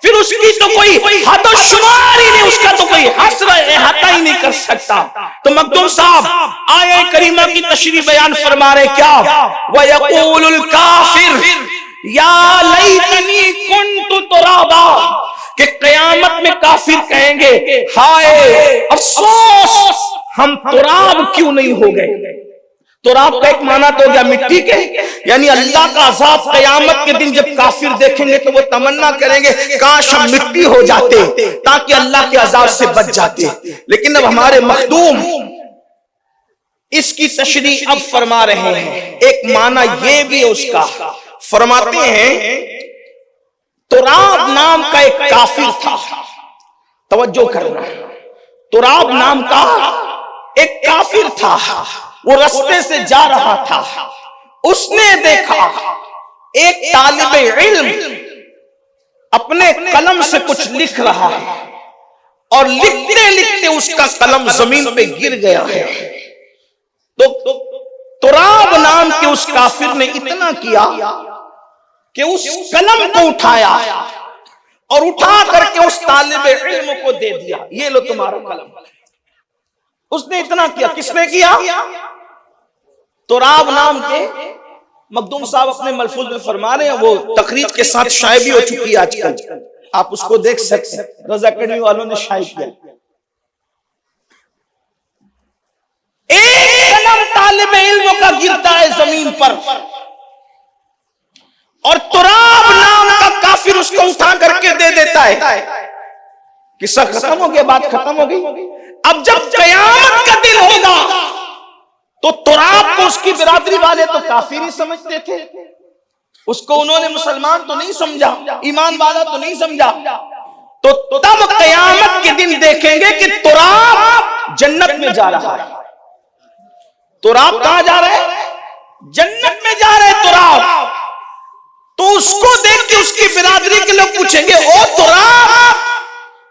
फिर उसकी तो कोई हदोशुमार ही नहीं, उसका तो कोई हस्र अहाता ही नहीं कर सकता। तो मखदूम साहब आये करीमा की तशरीह बयान फरमा रहे क्या, वयक़ूलुल काफिर या लैतनी कुन्तु तुराबा, कि क़यामत में काफिर कहेंगे हाय अफसोस हम तुराब क्यों नहीं हो गए। तुराब का एक माना तो हो गया मिट्टी के, यानी अल्लाह का अज़ाब क़यामत के दिन जब काफिर देखेंगे तो वो तमन्ना करेंगे काश हम मिट्टी हो जाते ताकि अल्लाह के अज़ाब से बच जाते। लेकिन अब हमारे मखदूम इसकी तशरीह अब फरमा रहे हैं, एक माना ये भी है उसका, फरमाते हैं तुराब नाम का एक काफिर था, तवज्जो करना, तुराब नाम का एक काफिर था, वो रास्ते से जा रहा था, उसने देखा एक तालिबे इल्म अपने कलम से कुछ लिख रहा है और लिखते लिखते उसका कलम जमीन पे गिर गया है। तो तुराब नाम के उस काफिर ने इतना किया कि उस कलम को उठाया और उठा करके उस तालिबे इल्म को दे दिया, ये लो तुम्हारा कलम। उसने इतना किया, किसने किया? तुराब नाम के मखदूम साहब अपने मलफूज में फरमा रहे हैं, वो तकरीर के साथ शाये भी हो चुकी है आजकल, आप उसको देख सकते हैं, रज़ा अकेडमी वालों ने शाये किया। एक कलम तालिबे इल्म का गिरता है जमीन पर और तुराब नाम का काफिर उसको उठा करके दे देता है। किस्सा खत्म हो गया, बात खत्म हो गई। अब जब क़यामत का दिन होगा तो तुराब को उसकी बिरादरी वाले तो काफिर ही समझते थे, उसको उन्होंने मुसलमान तो नहीं समझा, ईमान वाला तो नहीं समझा। तो तब क़यामत के दिन देखेंगे कि तुराब जन्नत में जा रहा है। तुराब कहां जा रहा है? जन्नत में जा रहे तुराब। तो उसको देख के उसकी बिरादरी के लोग पूछेंगे, ओ तुराब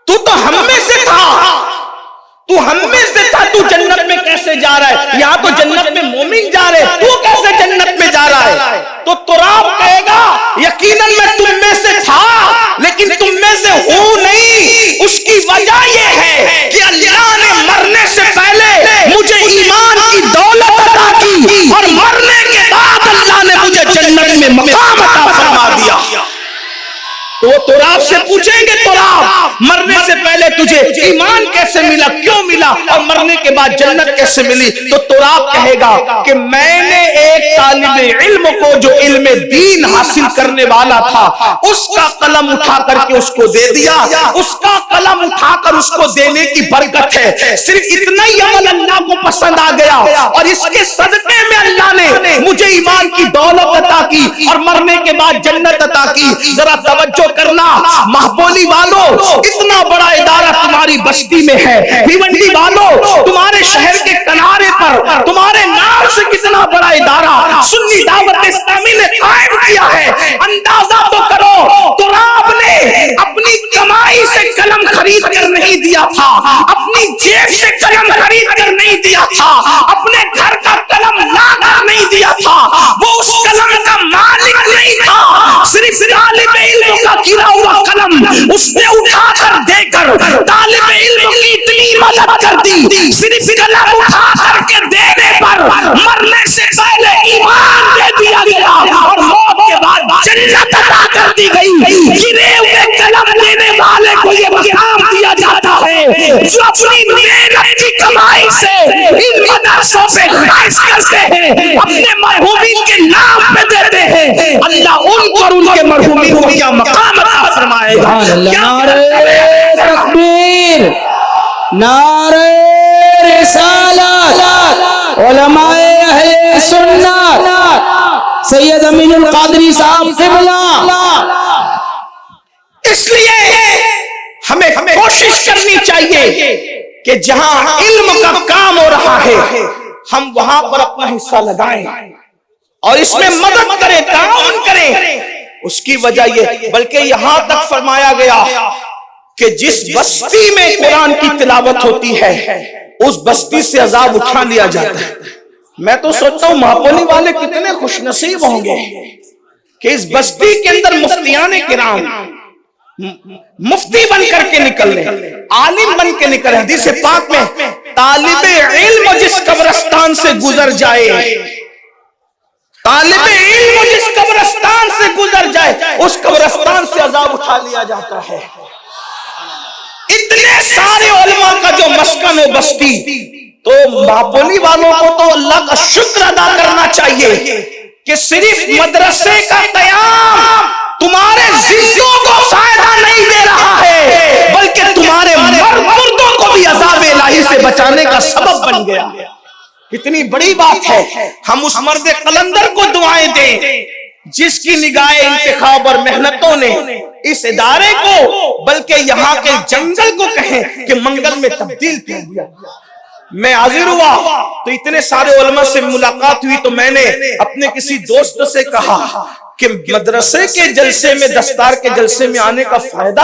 तू तो हम में से था, तू हम में से था, तू जन्नत में कैसे जा रहा है? यहां तो जन्नत में मोमिन जा रहे, तू कैसे जन्नत में जा रहा है? तो तुराब कहेगा यकीनन मैं तुम में से था लेकिन तुम में से हूं नहीं। उसकी वजह यह है कि अल्लाह ने मरने से पहले मुझे ईमान की दौलत अता की और मरने के बाद अल्लाह ने मुझे जन्नत में मकाम अता फरमा दिया। तो वो तुराब से पूछेंगे, तुराब मरने से पहले तुझे ईमान कैसे मिला, क्यों मिला, और मरने के बाद जन्नत कैसे मिली? तो तुराब कहेगा कि मैंने एक तालिबे इल्म को जो इल्म दीन हासिल करने वाला था उसका कलम उठा करके उसको दे दिया, उसका कलम उठाकर उसको देने की बरकत है। सिर्फ इतना ही अमल अल्लाह को पसंद आ गया और इसके सदके में अल्लाह ने मुझे ईमान की दौलत अता की और मरने के बाद जन्नत अता की। जरा तवज्जो करना महबोली वालों, इतना बड़ा इदारा तुम्हारी बस्ती में है, भिवंडी वालों तुम्हारे शहर के किनारे पर तुम्हारे नाम से कितना बड़ा इदारा सुन्नी दावत इस्लामी ने कायम किया है। अंदाजा तो करो, तुराब ने अपनी कमाई से कलम खरीद कर नहीं दिया था, अपनी जेब से कलम खरीद कर नहीं दिया था, अपने घर का कलम लाकर नहीं दिया था, वो उस कलम का मालिक नहीं था, सिर्फ तालिबे इल्म का गिरा हुआ कलम उसने उठाकर देकर तालिबे इल्म की इतनी मदद कर दी, सिर्फ कलम उठा करके देने पर मरने से पहले ईमान दे दिया गया और मौत के बाद जन्नत अता कर दी गई। गिरे हुए कलम देने वाले को ये मकाम दिया जाता है जो अपनी मेहनत की कमाई से इन मदरसों पे खर्च करते हैं, अपने मरहूमीन के नाम पे देते हैं। अल्लाह उनको और उनके मरहूमीन को क्या मकाम अता फरमाएगा। नारे तकबीर, नारे रिसालत, उलमाए अहले सुन्नत, सैयद अमीनुल कादरी साहब क़िबला। इसलिए हमें कोशिश करनी चाहिए कि जहां इल्म का काम हो रहा है हम वहां पर अपना हिस्सा लगाएं और इसमें मदद करें, ताउन करें। उसकी वजह ये, बल्कि यहां तक फरमाया गया कि जिस बस्ती में कुरान की तिलावत होती है उस बस्ती से अजाब उठा लिया जाता है। मैं तो सोचता हूं महापोली वाले कितने खुशनसीब होंगे कि इस बस्ती के अंदर मुफ्तियाने किराम मुफ्ती बन करके निकल ले, आलिम बन के निकले। हदीस पाक में तालिबे इल्म जिस कब्रिस्तान से गुजर जाए, तालिबे इल्म जिस कब्रिस्तान से गुजर जाए, उस कब्रिस्तान से अजाब उठा लिया जाता है। इतने सारे उलमा का जो मस्कन हो बस्ती, तो बापोली वालों को तो अल्लाह का शुक्र अदा करना चाहिए कि सिर्फ मदरसे का कयाम तुम्हारे जिंदों को फायदा नहीं दे रहा है, बल्कि तुम्हारे मुर्दों को भी अज़ाब इलाही से बचाने का सबब बन गया। कितनी बड़ी बात है। हम उस मर्द कलंदर को दुआएं दें जिसकी निगाहे इंतखाब और मेहनतों ने इस इदारे को, बल्कि यहाँ के जंगल को कहें कि मंगल में तब्दील कर दिया। मैं हाजिर हुआ तो इतने सारे उलमा से मुलाकात हुई, तो मैंने अपने किसी दोस्त से कहा कि मदरसे के जलसे में, दस्तार के जलसे में आने का फायदा